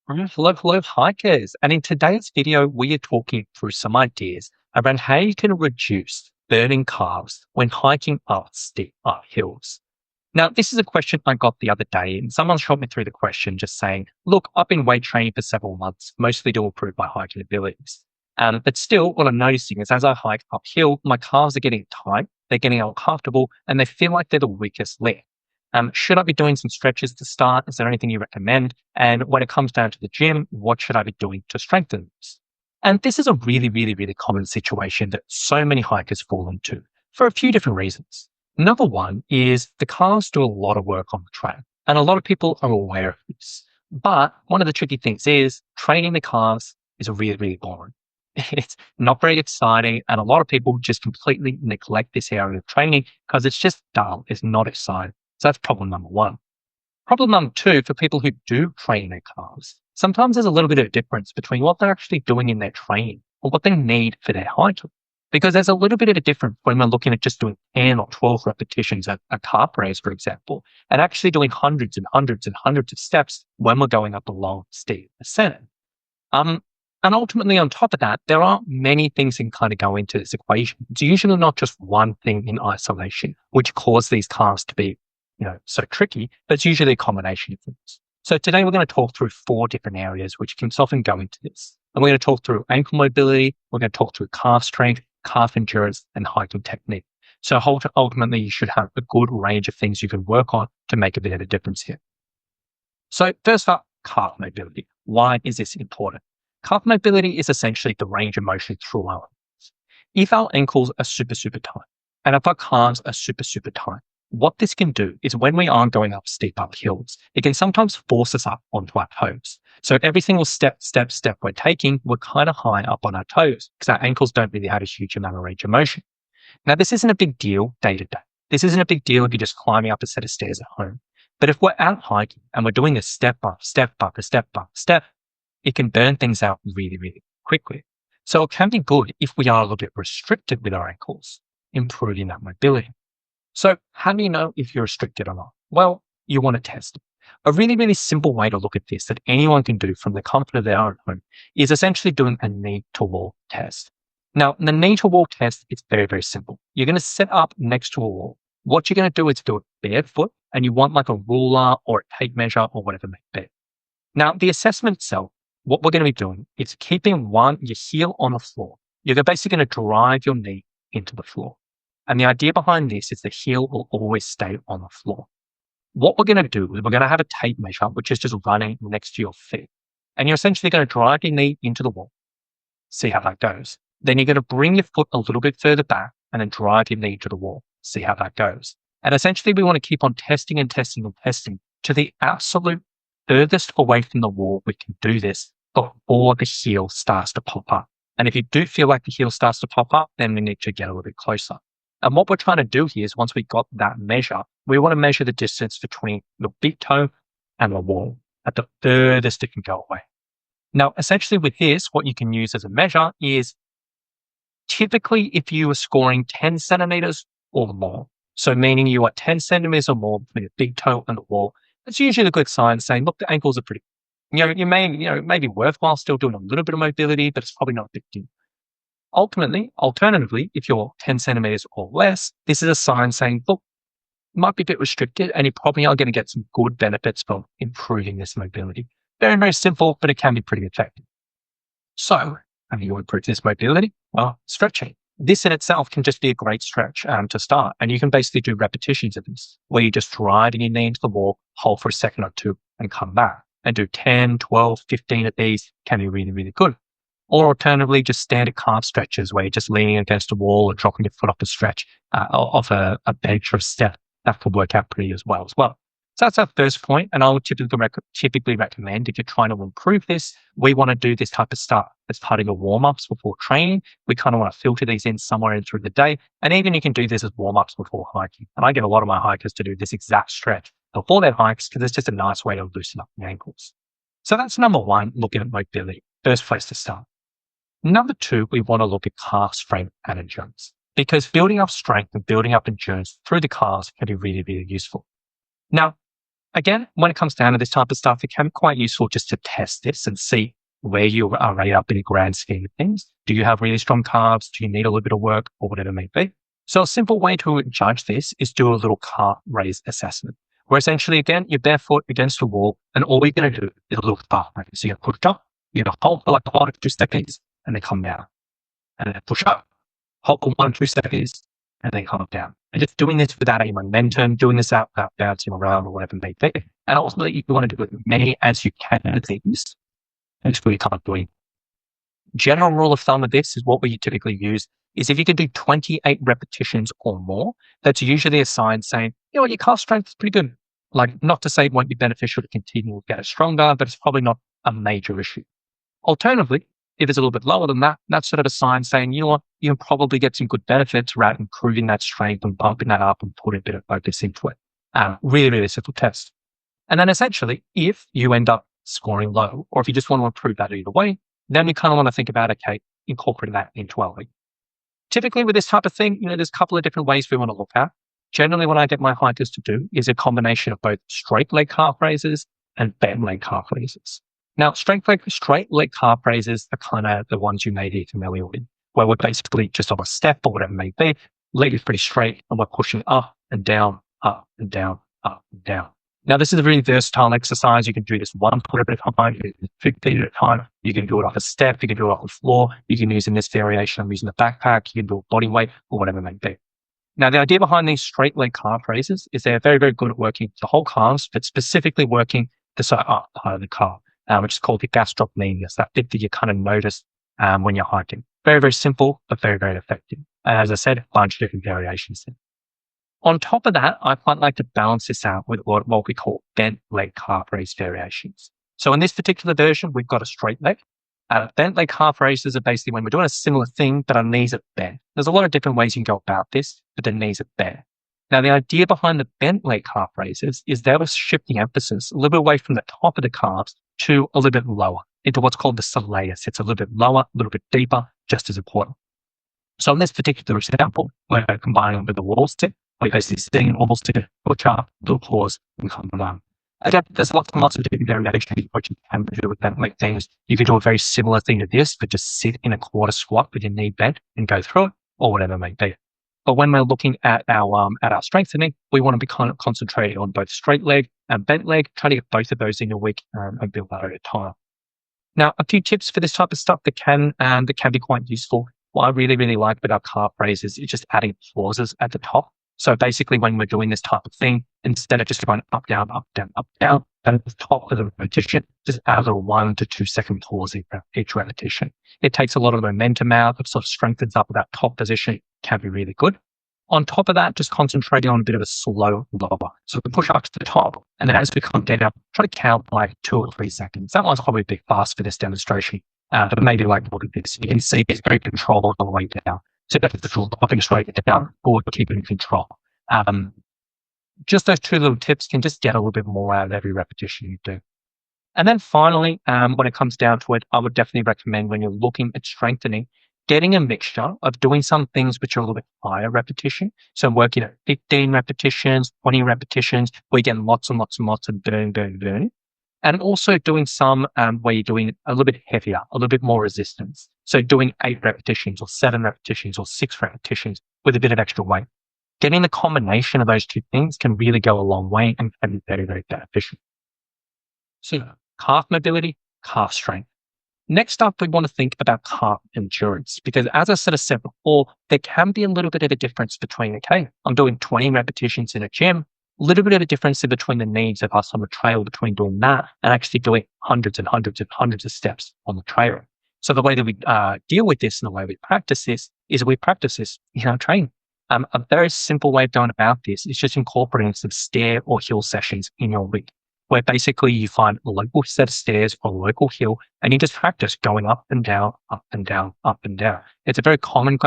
Hello, hikers. And in today's video, we are talking through some ideas around how you can reduce burning calves when hiking up steep hills. Now, this is a question I got the other day, and someone shot me through the question just saying, look, I've been weight training for several months, mostly to improve my hiking abilities. But still, what I'm noticing is as I hike uphill, my calves are getting tight, they're getting uncomfortable, and they feel like they're the weakest link. Should I be doing some stretches to start? Is there anything you recommend? And when it comes down to the gym, what should I be doing to strengthen this? And this is a really common situation that so many hikers fall into for a few different reasons. Number one is the calves do a lot of work on the track, and a lot of people are aware of this. But one of the tricky things is training the calves is really boring. It's not very exciting, and a lot of people just completely neglect this area of training because it's just dull. It's not exciting. So that's problem number one. Problem number two, for people who do train their calves, sometimes there's a little bit of difference between what they're actually doing in their training or what they need for their height. Because there's a little bit of a difference when we're looking at just doing 10 or 12 repetitions at a calf raise, for example, and actually doing hundreds of steps when we're going up a long, steep ascent. Um, and ultimately, on top of that, there are many things that can kind of go into this equation. It's usually not just one thing in isolation, which cause these calves to be so tricky, but it's usually a combination of things. So today we're going to talk through four different areas which can often go into this. And we're going to talk through ankle mobility, we're going to talk through calf strength, calf endurance, and hiking technique. So ultimately, you should have a good range of things you can work on to make a bit of a difference here. So first up, calf mobility. Why is this important? Calf mobility is essentially the range of motion through our ankles. If our ankles are super tight, and if our calves are super tight, what this can do is when we are going up steep up hills, it can sometimes force us up onto our toes. So every single step we're taking, we're kind of high up on our toes because our ankles don't really have a huge amount of range of motion. Now, this isn't a big deal day to day. This isn't a big deal if you're just climbing up a set of stairs at home. But if we're out hiking and we're doing a step up, it can burn things out really quickly. So it can be good if we are a little bit restricted with our ankles, improving that mobility. So how do you know if you're restricted or not? Well, you want to test it. A really simple way to look at this that anyone can do from the comfort of their own home is essentially doing a knee to wall test. Now, the knee to wall test is very simple. You're going to set up next to a wall. What you're going to do is do it barefoot, and you want like a ruler or a tape measure or whatever it may be. Now, the assessment itself, what we're going to be doing is keeping your heel on the floor. You're basically going to drive your knee into the floor. And the idea behind this is the heel will always stay on the floor. What we're going to do is we're going to have a tape measure, which is just running next to your feet. And you're essentially going to drive your knee into the wall. See how that goes. Then you're going to bring your foot a little bit further back and then drive your knee into the wall. See how that goes. And essentially, we want to keep on testing to the absolute furthest away from the wall we can do this before the heel starts to pop up. And if you do feel like the heel starts to pop up, then we need to get a little bit closer. And what we're trying to do here is once we got that measure, we want to measure the distance between the big toe and the wall at the furthest it can go away. Now, essentially with this, what you can use as a measure is typically if you are scoring 10 centimeters or more, so meaning you are 10 centimeters or more between the big toe and the wall, that's usually a good sign saying, look, the ankles are pretty, it may be worthwhile still doing a little bit of mobility, but it's probably not a big deal. Alternatively, if you're 10 centimeters or less, this is a sign saying, look, might be a bit restricted and you probably are going to get some good benefits from improving this mobility. Very simple, but it can be pretty effective. So, how do you improve this mobility? Well, stretching. This in itself can just be a great stretch to start. And you can basically do repetitions of this, where you just driving your knee into the wall, hold for a second or two, and come back. And do 10, 12, 15 of these can be really good. Or alternatively, just standard calf stretches where you're just leaning against a wall or dropping your foot off a stretch, off a bench or a step. That could work out pretty well. So that's our first point. And I would typically recommend if you're trying to improve this, we want to do this type of stuff as part of your warm-ups before training. We kind of want to filter these in somewhere in through the day. And even you can do this as warm-ups before hiking. And I get a lot of my hikers to do this exact stretch before their hikes because it's just a nice way to loosen up the ankles. So that's number one, looking at mobility. First place to start. Number two, we want to look at calf strength and endurance because building up strength and building up endurance through the calves can be really useful. Now, Again, when it comes down to this type of stuff, it can be quite useful just to test this and see where you are rated up in a grand scheme of things. Do you have really strong calves? Do you need a little bit of work or whatever it may be? So a simple way to judge this is do a little calf raise assessment, where essentially, again, you're barefoot against the wall and all you're going to do is a little calf raise. So you push up, you hold for like 1 or 2 seconds and then come down. And then push up, hold for 1 or 2 seconds and then calm down. And just doing this without any momentum, doing this out bouncing around or whatever it may be. And ultimately, you want to do as many as you can of these. And just really kind of doing. General rule of thumb of this is what we typically use is if you can do 28 repetitions or more, that's usually a sign saying, you know what, your calf strength is pretty good. Like, not to say it won't be beneficial to continue to get it stronger, but it's probably not a major issue. Alternatively, if it's a little bit lower than that, that's sort of a sign saying, you know what, you can probably get some good benefits around improving that strength and bumping that up and putting a bit of focus into it. Really, really simple test. And then essentially, if you end up scoring low, or if you just want to improve that either way, then you kind of want to think about, okay, incorporating that into our week. Typically with this type of thing, there's a couple of different ways we want to look at. Generally, what I get my hikers to do is a combination of both straight leg calf raises and bent leg calf raises. Now, straight leg calf raises are kind of the ones you may be familiar with, where we're basically just on a step or whatever it may be. Leg is pretty straight and we're pushing up and down, up and down, up and down. Now, this is a really versatile exercise. You can do this 1 foot at a time, 15 at a time. You can do it off a step. You can do it off the floor. You can use in this variation, I'm using the backpack. You can do it body weight or whatever it may be. Now, the idea behind these straight leg calf raises is they're very, very good at working the whole calves, but specifically working the side up part of the calf, which is called the gastrocnemius, that bit that you kind of notice when you're hiking. Very, very simple, but very, very effective. And as I said, a bunch of different variations there. On top of that, I quite like to balance this out with what we call bent leg calf raise variations. So in this particular version, we've got a straight leg. Bent leg calf raises are basically when we're doing a similar thing, but our knees are bent. There's a lot of different ways you can go about this, but the knees are bent. Now, the idea behind the bent leg calf raises is they will shift the emphasis a little bit away from the top of the calves to a little bit lower into what's called the soleus. It's a little bit lower, a little bit deeper, just as important. So in this particular example, we're combining with the wall stick. We're basically sitting in almost to push up, little pause, and come down. Again, there's lots and lots of different variations what you can do with bent leg things. You can do a very similar thing to this, but just sit in a quarter squat with your knee bent and go through it, or whatever it may be. But when we're looking at our strengthening, we want to be kind of concentrating on both straight leg and bent leg, trying to get both of those in a week and build that over time. Now, a few tips for this type of stuff that can be quite useful. What I really, really like with our calf raises is just adding pauses at the top. So basically, when we're doing this type of thing, instead of just going up, down, up, down, up, down, at the top of the repetition, just add a little 1 to 2 second pause each repetition. It takes a lot of the momentum out. It sort of strengthens up that top position. Can be really good. On top of that, just concentrating on a bit of a slow lower. So we push up to the top, and then as we come down, try to count like 2 or 3 seconds. That one's probably a bit fast for this demonstration, but maybe like what it is. You can see it's very controlled all the way down. So that's the full popping straight down, or keep it in control. Just those 2 little tips can just get a little bit more out of every repetition you do. And then finally, when it comes down to it, I would definitely recommend when you're looking at strengthening, getting a mixture of doing some things which are a little bit higher repetition. So working at 15 repetitions, 20 repetitions, where you get lots and lots and lots of burn. And also doing some where you're doing a little bit heavier, a little bit more resistance. So doing 8 repetitions or 7 repetitions or 6 repetitions with a bit of extra weight. Getting the combination of those 2 things can really go a long way and can be very, very beneficial. So calf mobility, calf strength. Next up, we want to think about calf endurance, because as I sort of said before, there can be a little bit of a difference between, okay, I'm doing 20 repetitions in a gym, a little bit of a difference in between the needs of us on the trail between doing that and actually doing hundreds and hundreds and hundreds of steps on the trail. So the way that we deal with this and the way we practice this is we practice this in our training. A very simple way of going about this is just incorporating some stair or hill sessions in your week, where basically you find a local set of stairs or a local hill and you just practice going up and down, up and down, up and down. It's a very common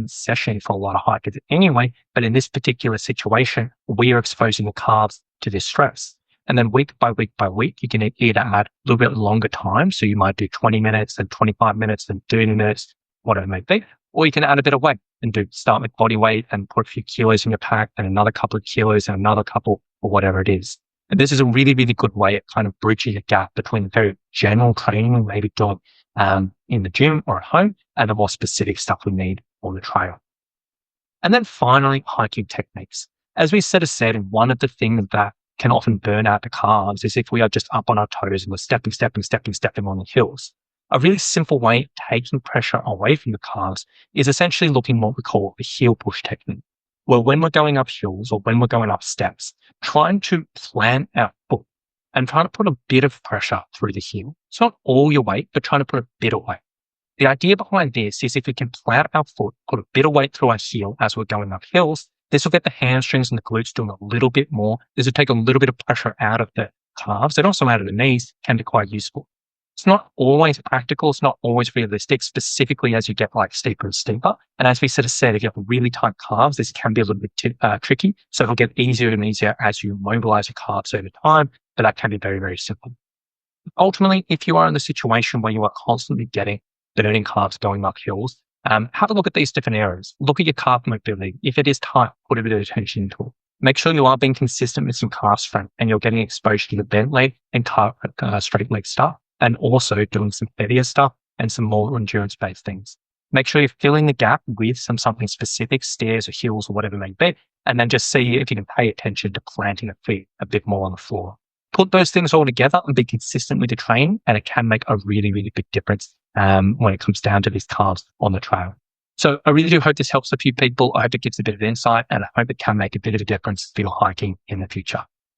session for a lot of hikers anyway, but in this particular situation, we are exposing the calves to this stress. And then week by week by week, you can either add a little bit longer time. So you might do 20 minutes and 25 minutes and 30 minutes, whatever it may be, or you can add a bit of weight and start with body weight and put a few kilos in your pack and another couple of kilos and another couple or whatever it is. And this is a really, really good way of kind of bridging the gap between the very general training we may be doing in the gym or at home and the more specific stuff we need on the trail. And then finally, hiking techniques. As we said, one of the things that can often burn out the calves is if we are just up on our toes and we're stepping on the hills. A really simple way of taking pressure away from the calves is essentially looking what we call the heel push technique. Well, when we're going up hills or when we're going up steps, trying to plant our foot and trying to put a bit of pressure through the heel. It's not all your weight, but trying to put a bit of weight. The idea behind this is if we can plant our foot, put a bit of weight through our heel as we're going up hills, this will get the hamstrings and the glutes doing a little bit more. This will take a little bit of pressure out of the calves and also out of the knees, can be quite useful. It's not always practical. It's not always realistic, specifically as you get like steeper and steeper. And as we said, if you have really tight calves, this can be a little bit tricky. So it'll get easier and easier as you mobilize your calves over time, but that can be very, very simple. Ultimately, if you are in the situation where you are constantly getting burning calves going up hills, have a look at these different areas. Look at your calf mobility. If it is tight, put a bit of attention into it. Make sure you are being consistent with some calf strength and you're getting exposure to the bent leg and straight leg stuff, and also doing some heavier stuff and some more endurance-based things. Make sure you're filling the gap with something specific, stairs or hills or whatever it may be, and then just see if you can pay attention to planting the feet a bit more on the floor. Put those things all together and be consistent with the training, and it can make a really, really big difference when it comes down to these calves on the trail. So I really do hope this helps a few people. I hope it gives a bit of insight, and I hope it can make a bit of a difference for your hiking in the future.